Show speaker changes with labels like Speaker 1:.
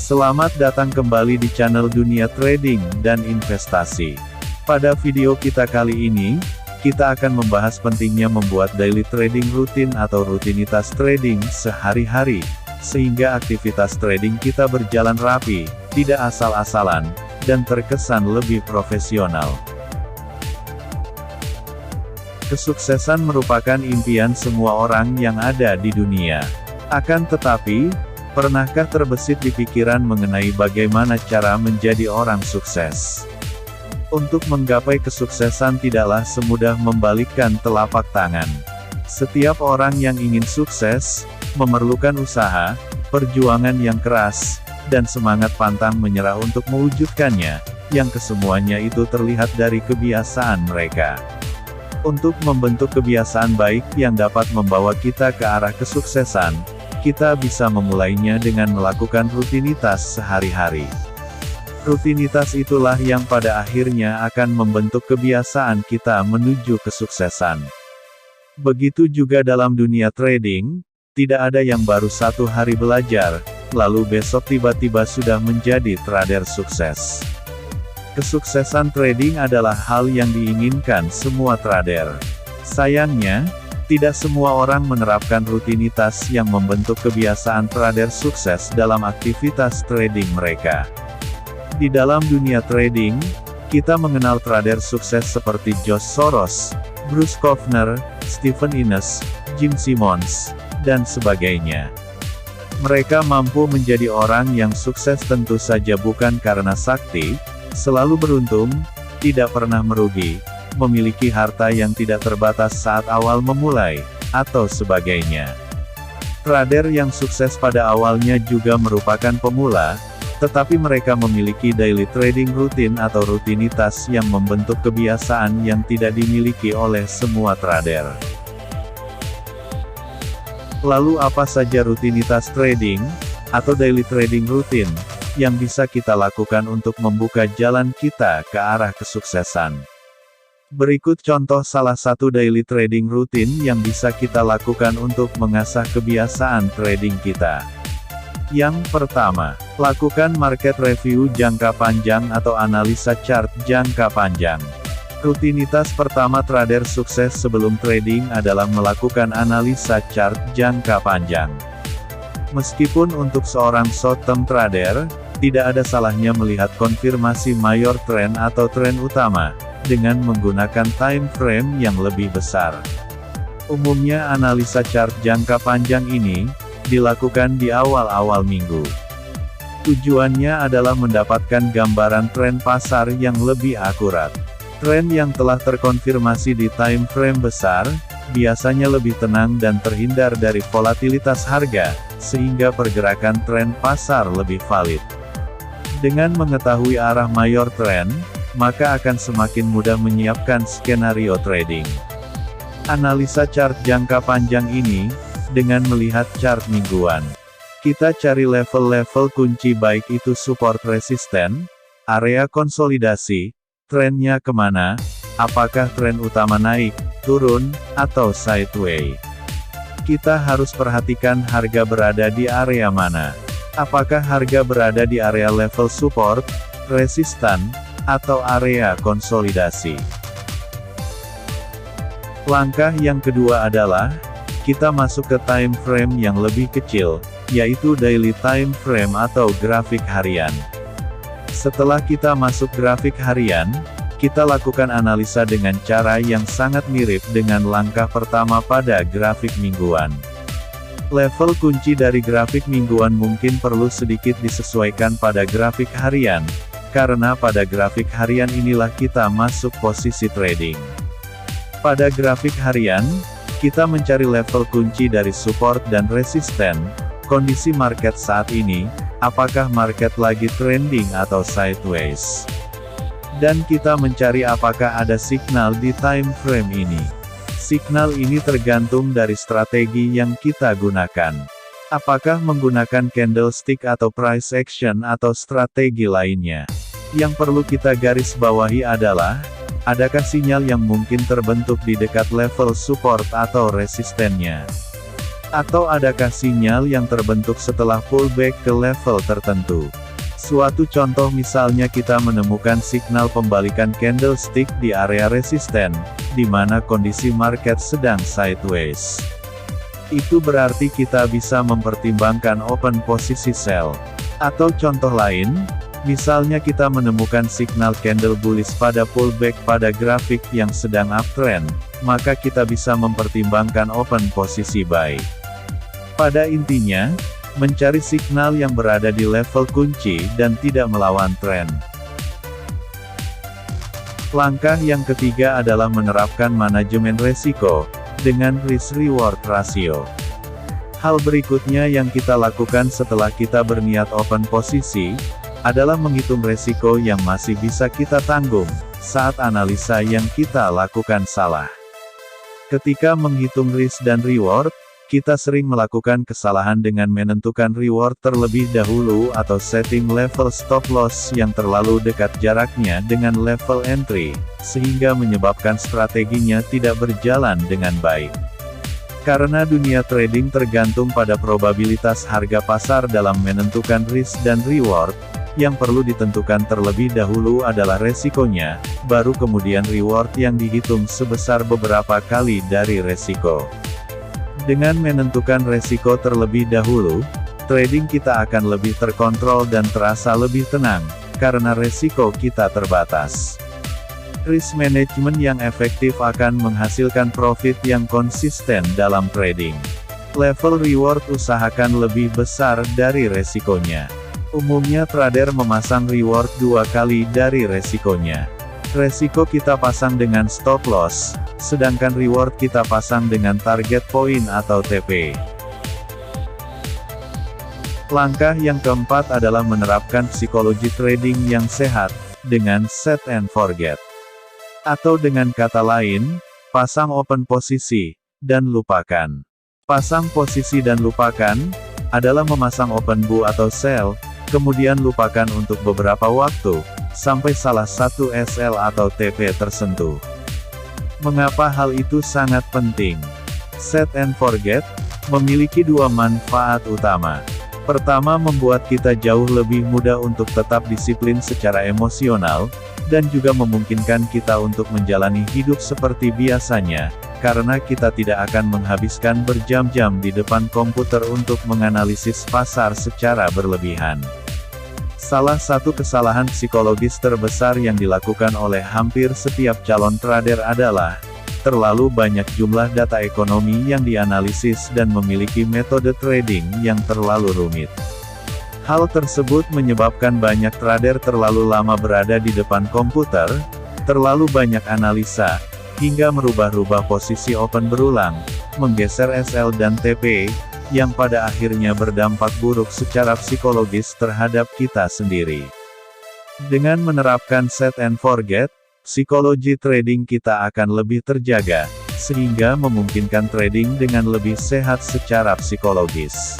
Speaker 1: Selamat datang kembali di channel Dunia Trading dan Investasi. Pada video kita kali ini, kita akan membahas pentingnya membuat daily trading rutin atau rutinitas trading sehari-hari, sehingga aktivitas trading kita berjalan rapi, tidak asal-asalan, dan terkesan lebih profesional. Kesuksesan merupakan impian semua orang yang ada di dunia. Akan tetapi, pernahkah terbesit di pikiran mengenai bagaimana cara menjadi orang sukses? Untuk menggapai kesuksesan tidaklah semudah membalikkan telapak tangan. Setiap orang yang ingin sukses, memerlukan usaha, perjuangan yang keras, dan semangat pantang menyerah untuk mewujudkannya, yang kesemuanya itu terlihat dari kebiasaan mereka. Untuk membentuk kebiasaan baik yang dapat membawa kita ke arah kesuksesan, kita bisa memulainya dengan melakukan rutinitas sehari-hari. Rutinitas itulah yang pada akhirnya akan membentuk kebiasaan kita menuju kesuksesan. Begitu juga dalam dunia trading, tidak ada yang baru satu hari belajar, lalu besok tiba-tiba sudah menjadi trader sukses. Kesuksesan trading adalah hal yang diinginkan semua trader. Sayangnya, tidak semua orang menerapkan rutinitas yang membentuk kebiasaan trader sukses dalam aktivitas trading mereka. Di dalam dunia trading, kita mengenal trader sukses seperti George Soros, Bruce Kovner, Stephen Innes, Jim Simons, dan sebagainya. Mereka mampu menjadi orang yang sukses tentu saja bukan karena sakti, selalu beruntung, tidak pernah merugi, memiliki harta yang tidak terbatas saat awal memulai, atau sebagainya. Trader yang sukses pada awalnya juga merupakan pemula, tetapi mereka memiliki daily trading rutin atau rutinitas yang membentuk kebiasaan yang tidak dimiliki oleh semua trader. Lalu apa saja rutinitas trading, atau daily trading rutin, yang bisa kita lakukan untuk membuka jalan kita ke arah kesuksesan? Berikut contoh salah satu daily trading rutin yang bisa kita lakukan untuk mengasah kebiasaan trading kita. Yang pertama, lakukan market review jangka panjang atau analisa chart jangka panjang. Rutinitas pertama trader sukses sebelum trading adalah melakukan analisa chart jangka panjang. Meskipun untuk seorang short-term trader, tidak ada salahnya melihat konfirmasi mayor trend atau tren utama, dengan menggunakan time frame yang lebih besar. Umumnya analisa chart jangka panjang ini, dilakukan di awal-awal minggu. Tujuannya adalah mendapatkan gambaran tren pasar yang lebih akurat. Tren yang telah terkonfirmasi di time frame besar, biasanya lebih tenang dan terhindar dari volatilitas harga, sehingga pergerakan tren pasar lebih valid. Dengan mengetahui arah mayor tren, maka akan semakin mudah menyiapkan skenario trading. Analisa chart jangka panjang ini, dengan melihat chart mingguan. Kita cari level-level kunci baik itu support resisten, area konsolidasi, trennya kemana, apakah tren utama naik, turun, atau sideways. Kita harus perhatikan harga berada di area mana. Apakah harga berada di area level support, resistan, atau area konsolidasi. Langkah yang kedua adalah, kita masuk ke time frame yang lebih kecil, yaitu daily time frame atau grafik harian. Setelah kita masuk grafik harian, kita lakukan analisa dengan cara yang sangat mirip dengan langkah pertama pada grafik mingguan. Level kunci dari grafik mingguan mungkin perlu sedikit disesuaikan pada grafik harian, karena pada grafik harian inilah kita masuk posisi trading. Pada grafik harian, kita mencari level kunci dari support dan resisten, kondisi market saat ini, apakah market lagi trending atau sideways. Dan kita mencari apakah ada signal di time frame ini. Signal ini tergantung dari strategi yang kita gunakan. Apakah menggunakan candlestick atau price action atau strategi lainnya? Yang perlu kita garis bawahi adalah, adakah sinyal yang mungkin terbentuk di dekat level support atau resistennya? Atau adakah sinyal yang terbentuk setelah pullback ke level tertentu? Suatu contoh misalnya kita menemukan signal pembalikan candlestick di area resisten, di mana kondisi market sedang sideways. Itu berarti kita bisa mempertimbangkan open posisi sell. Atau contoh lain, misalnya kita menemukan signal candle bullish pada pullback pada grafik yang sedang uptrend, maka kita bisa mempertimbangkan open posisi buy. Pada intinya, mencari signal yang berada di level kunci dan tidak melawan tren. Langkah yang ketiga adalah menerapkan manajemen resiko dengan risk-reward ratio. Hal berikutnya yang kita lakukan setelah kita berniat open posisi, adalah menghitung resiko yang masih bisa kita tanggung, saat analisa yang kita lakukan salah. Ketika menghitung risk dan reward, kita sering melakukan kesalahan dengan menentukan reward terlebih dahulu atau setting level stop loss yang terlalu dekat jaraknya dengan level entry, sehingga menyebabkan strateginya tidak berjalan dengan baik. Karena dunia trading tergantung pada probabilitas harga pasar dalam menentukan risk dan reward, yang perlu ditentukan terlebih dahulu adalah resikonya, baru kemudian reward yang dihitung sebesar beberapa kali dari resiko. Dengan menentukan resiko terlebih dahulu, trading kita akan lebih terkontrol dan terasa lebih tenang, karena resiko kita terbatas. Risk management yang efektif akan menghasilkan profit yang konsisten dalam trading. Level reward usahakan lebih besar dari resikonya. Umumnya trader memasang reward 2 kali dari resikonya. Resiko kita pasang dengan stop loss, sedangkan reward kita pasang dengan target point atau TP. Langkah yang keempat adalah menerapkan psikologi trading yang sehat, dengan set and forget. Atau dengan kata lain, pasang open posisi, dan lupakan. Pasang posisi dan lupakan, adalah memasang open bu atau sell, kemudian lupakan untuk beberapa waktu, sampai salah satu SL atau TP tersentuh. Mengapa hal itu sangat penting? Set and forget, memiliki 2 manfaat utama. Pertama, membuat kita jauh lebih mudah untuk tetap disiplin secara emosional, dan juga memungkinkan kita untuk menjalani hidup seperti biasanya, karena kita tidak akan menghabiskan berjam-jam di depan komputer untuk menganalisis pasar secara berlebihan. Salah satu kesalahan psikologis terbesar yang dilakukan oleh hampir setiap calon trader adalah, terlalu banyak jumlah data ekonomi yang dianalisis dan memiliki metode trading yang terlalu rumit. Hal tersebut menyebabkan banyak trader terlalu lama berada di depan komputer, terlalu banyak analisa, hingga merubah-rubah posisi open berulang, menggeser SL dan TP, yang pada akhirnya berdampak buruk secara psikologis terhadap kita sendiri. Dengan menerapkan set and forget, psikologi trading kita akan lebih terjaga, sehingga memungkinkan trading dengan lebih sehat secara psikologis.